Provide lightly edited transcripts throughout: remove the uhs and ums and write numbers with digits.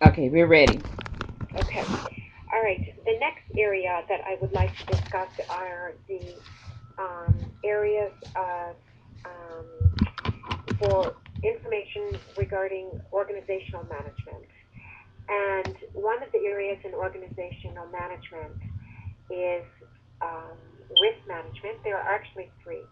Okay, we're ready. Okay. All right. The next area that I would like to discuss are the areas of um, for information regarding organizational management. And one of the areas in organizational management is um, risk management. There are actually three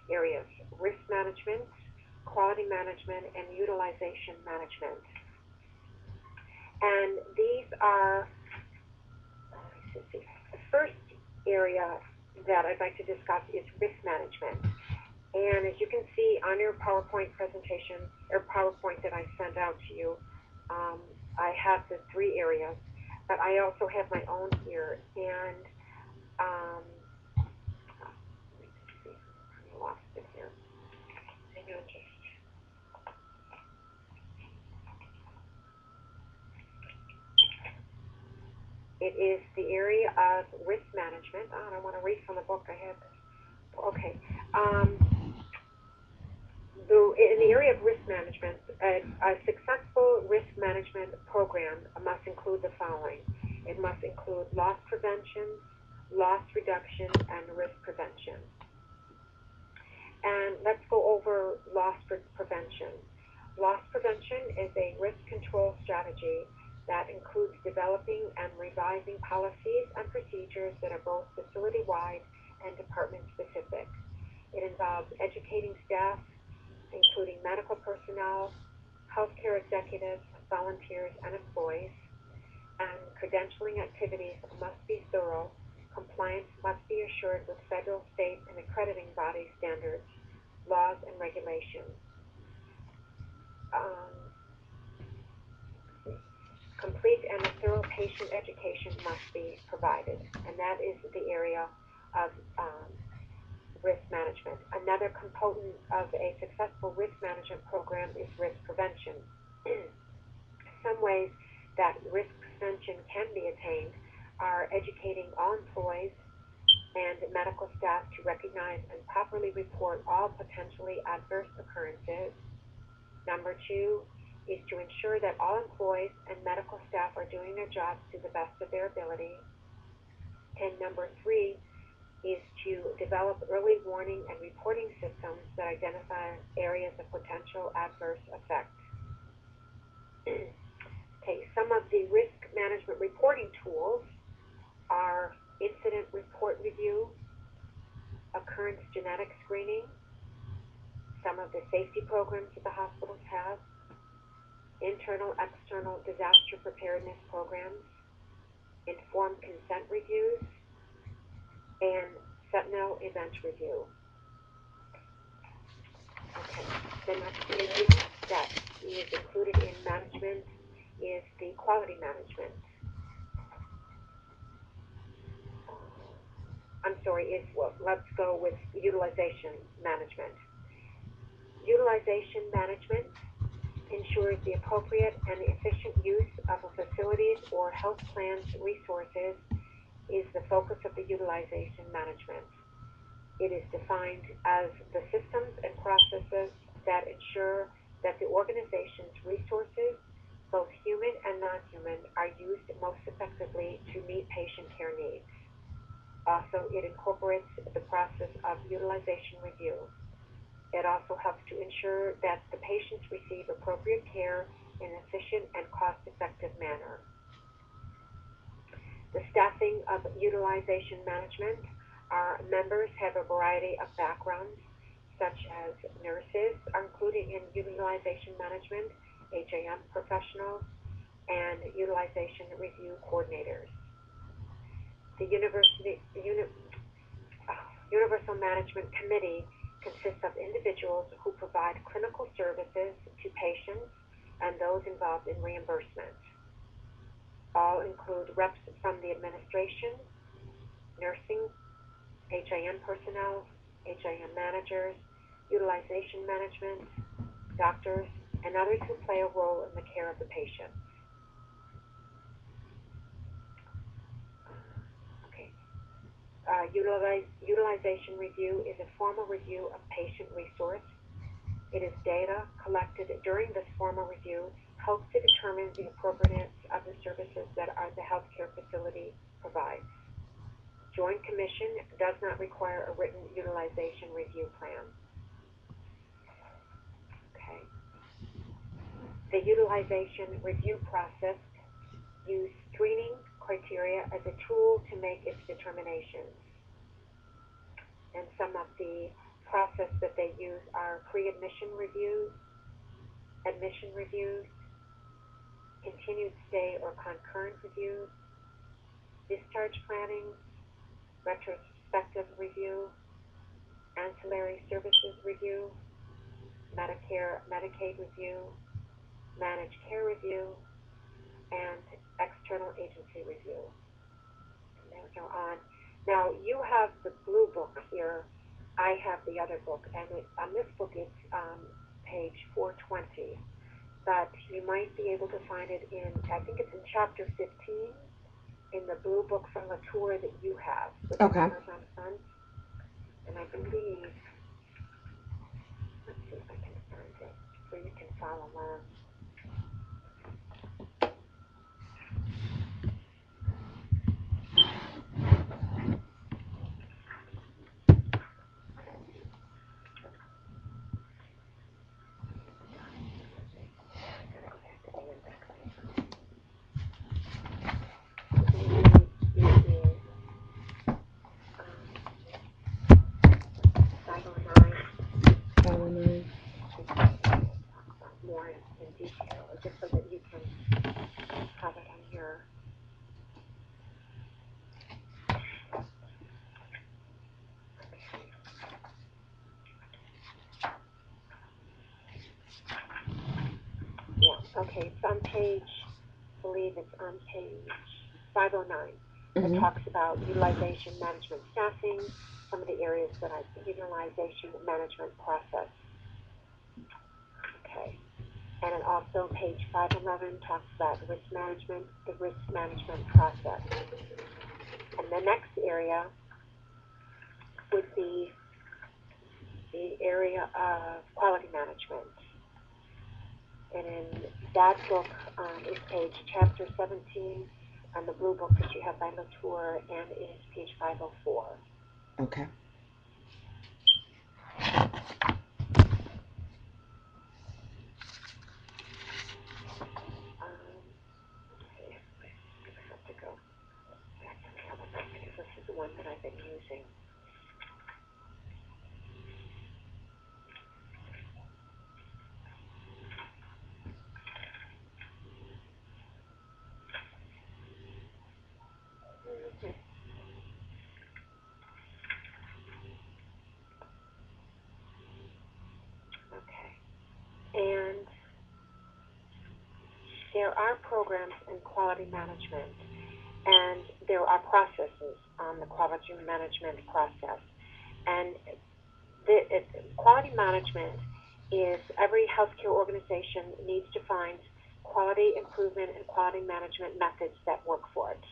areas: risk management, quality management, and utilization management. And these are the first area that I'd like to discuss is risk management. And as you can see on your PowerPoint presentation or PowerPoint that I sent out to you, um, I have the three areas, but I also have my own here. And um, let me just see, I lost it here. Hang on just. It is the area of risk management. Oh, I don't want to read from the book. I have this. Okay. Um, in the area of risk management, a successful risk management program must include the following. It must include loss prevention, loss reduction, and risk prevention. And let's go over loss prevention. Loss prevention is a risk control strategy that includes developing and revising policies and procedures that are both facility wide and department specific. It involves educating staff, including medical personnel, healthcare executives, volunteers, and employees, and credentialing activities must be thorough. Compliance must be assured with federal, state, and accrediting body standards, laws, and regulations. Um, Complete and thorough patient education must be provided, and that is the area of risk management. Another component of a successful risk management program is risk prevention. Some ways that risk prevention can be attained are educating all employees and medical staff to recognize and properly report all potentially adverse occurrences. Number two is to ensure that all employees and medical staff are doing their jobs to the best of their ability. And number three is to develop early warning and reporting systems that identify areas of potential adverse effects. Okay, some of the risk management reporting tools are incident report review, occurrence genetic screening, some of the safety programs that the hospitals have, internal, external disaster preparedness programs, informed consent reviews, and Sentinel event review. Okay, the next area that is included in management is the quality management. I'm sorry, well, let's go with utilization management. Utilization management ensures the appropriate and efficient use of a facility's or health plan's resources is the focus of the utilization management. It is defined as the systems and processes that ensure that the organization's resources, both human and non-human, are used most effectively to meet patient care needs. Also, it incorporates the process of utilization review. It also helps to ensure that the patients receive appropriate care in an efficient and cost-effective manner. The staffing of utilization management, our members have a variety of backgrounds, such as nurses are included in utilization management, HAM professionals, and utilization review coordinators. The Universal Management Committee consists of individuals who provide clinical services to patients and those involved in reimbursement. All include reps from the administration, nursing, HIM personnel, HIM managers, utilization management, doctors, and others who play a role in the care of the patient. Okay. Utilization review is a formal review of patient resource. It is data collected during this formal review helps to determine the appropriateness of the services that the healthcare facility provides. Joint Commission does not require a written utilization review plan. Okay. The utilization review process uses screening criteria as a tool to make its determinations. And some of the process that they use are pre-admission reviews, admission reviews, continued stay or concurrent reviews, discharge planning, retrospective review, ancillary services review, Medicare, Medicaid review, managed care review, and external agency review. And those are on. Now, you have the blue book here. I have the other book, and on this book it's page 420. But you might be able to find it in, I think it's in chapter 15, in the blue book from the tour that you have with Okay. Amazon Fund. And I believe, let's see if I can find it, so you can follow along. More in detail, just so that you can have it on your. Yeah, okay, it's on page, I believe it's on page 509. It talks about utilization management staffing, some of the areas that I, utilization management process. Okay. And then also page 511 talks about risk management, the risk management process. And the next area would be the area of quality management. And in that book is chapter 17 on the blue book that you have by Latour, and is page 504. Okay. This is the one that I've been using. Okay. And there are programs in quality management, and there are processes on the quality management process. And quality management is every healthcare organization needs to find quality improvement and quality management methods that work for it.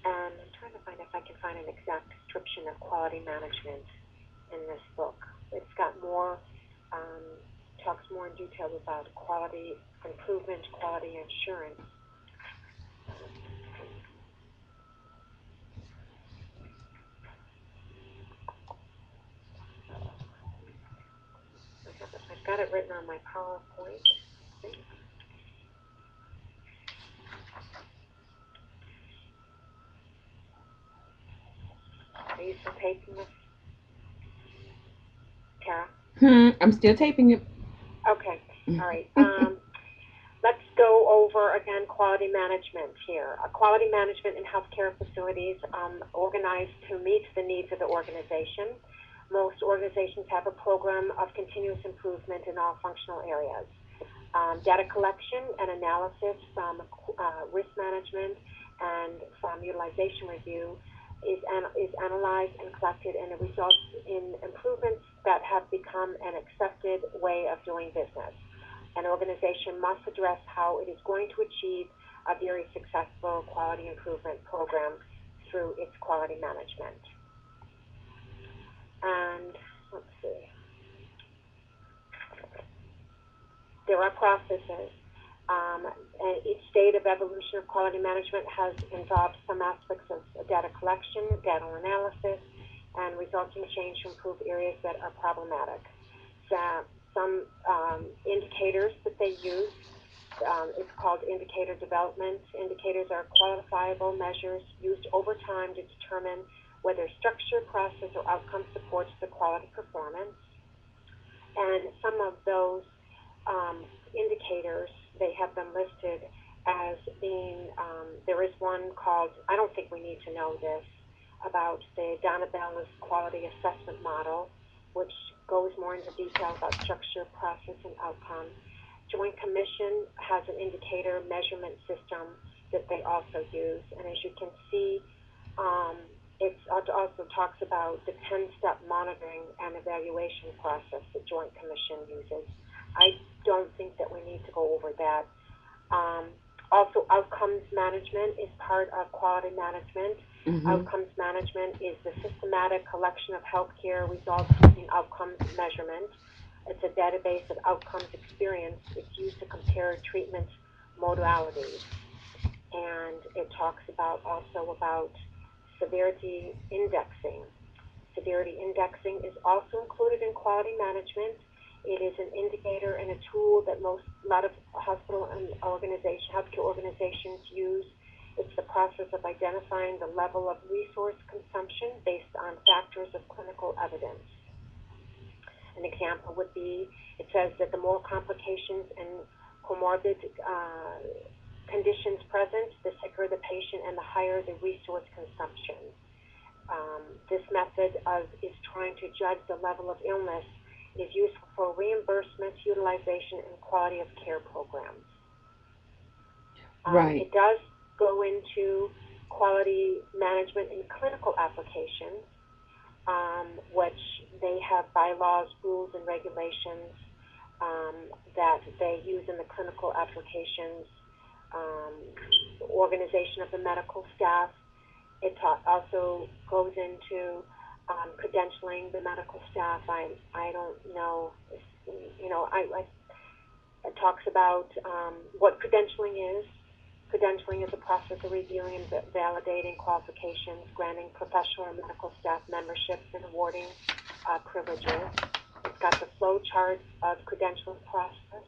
And I'm trying to find if I can find an exact description of quality management in this book. It's got more, talks more in detail about quality improvement, quality assurance. I've got it written on my PowerPoint. Are you still taping this, Tara? I'm still taping it. Okay, all right. Let's go over again quality management here. Quality management in healthcare facilities organized to meet the needs of the organization. Most organizations have a program of continuous improvement in all functional areas. Data collection and analysis from risk management and from utilization review is analyzed and collected, and it results in improvements that have become an accepted way of doing business. An organization must address how it is going to achieve a very successful quality improvement program through its quality management. And let's see. There are processes And each state of evolution of quality management has involved some aspects of data collection, data analysis, and resulting change to improve areas that are problematic. So, some indicators that they use, it's called indicator development. Indicators are quantifiable measures used over time to determine whether structure, process, or outcome supports the quality performance. And some of those indicators, they have been listed as being, there is one called, I don't think we need to know this, about the Donabell's quality assessment model, which goes more into detail about structure, process, and outcome. Joint Commission has an indicator measurement system that they also use, and as you can see, it also talks about the 10-step monitoring and evaluation process that Joint Commission uses. I don't think that we need to go over that. Also, outcomes management is part of quality management. Outcomes management is the systematic collection of healthcare results using outcomes measurement. It's a database of outcomes experience. It's used to compare treatment modalities. And it talks about also about severity indexing. Severity indexing is also included in quality management. It is an indicator and a tool that a lot of hospital and healthcare organizations use. It's the process of identifying the level of resource consumption based on factors of clinical evidence. An example would be, it says that the more complications and comorbid conditions present, the sicker the patient and the higher the resource consumption. This method is trying to judge the level of illness. It is useful for reimbursement, utilization, and quality of care programs. Right. It does go into quality management in clinical applications, which they have bylaws, rules, and regulations that they use in the clinical applications. Organization of the medical staff. It also goes into credentialing the medical staff. I don't know. It talks about what credentialing is. Credentialing is a process of reviewing and validating qualifications, granting professional or medical staff memberships, and awarding privileges. It's got the flow chart of credentialing process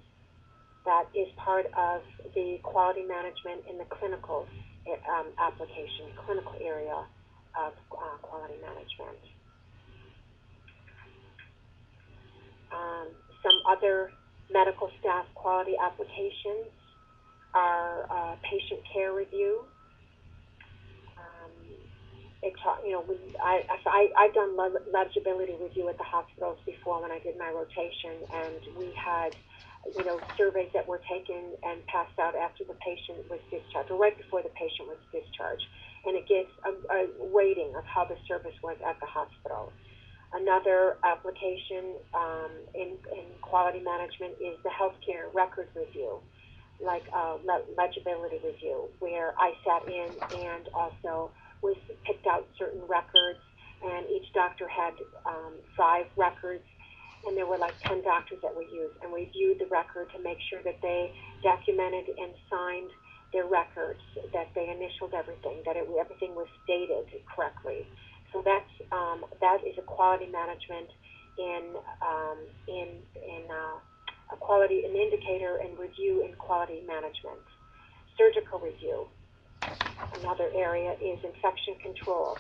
that is part of the quality management in the clinical application, clinical area of quality management. Some other medical staff quality applications are patient care review. I've done legibility review at the hospitals before when I did my rotation, and we had surveys that were taken and passed out after the patient was discharged, or right before the patient was discharged, and it gives a rating of how the service was at the hospital. Another application in quality management is the healthcare record review, like legibility review, where I sat in and also picked out certain records, and each doctor had 5 records, and there were like 10 doctors that were used, and we viewed the record to make sure that they documented and signed their records, that they initialed everything, that everything was stated correctly. So that is a quality management in a quality, an indicator and review in quality management. Surgical review. Another area is infection control,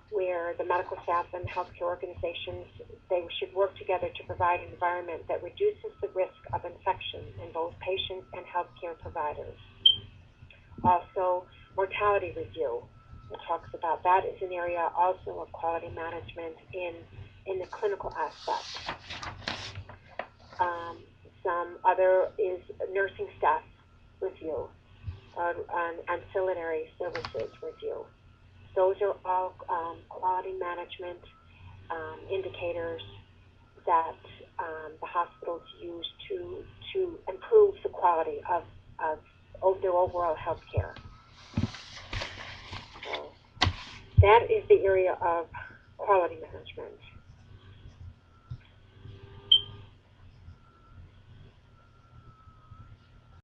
where the medical staff and healthcare organizations, they should work together to provide an environment that reduces the risk of infection in both patients and healthcare providers. Also, mortality review. It talks about that is an area also of quality management in the clinical aspect. Some other is nursing staff review, and ancillary services review. Those are all quality management indicators that the hospitals use to improve the quality of their overall health care. So that is the area of quality management.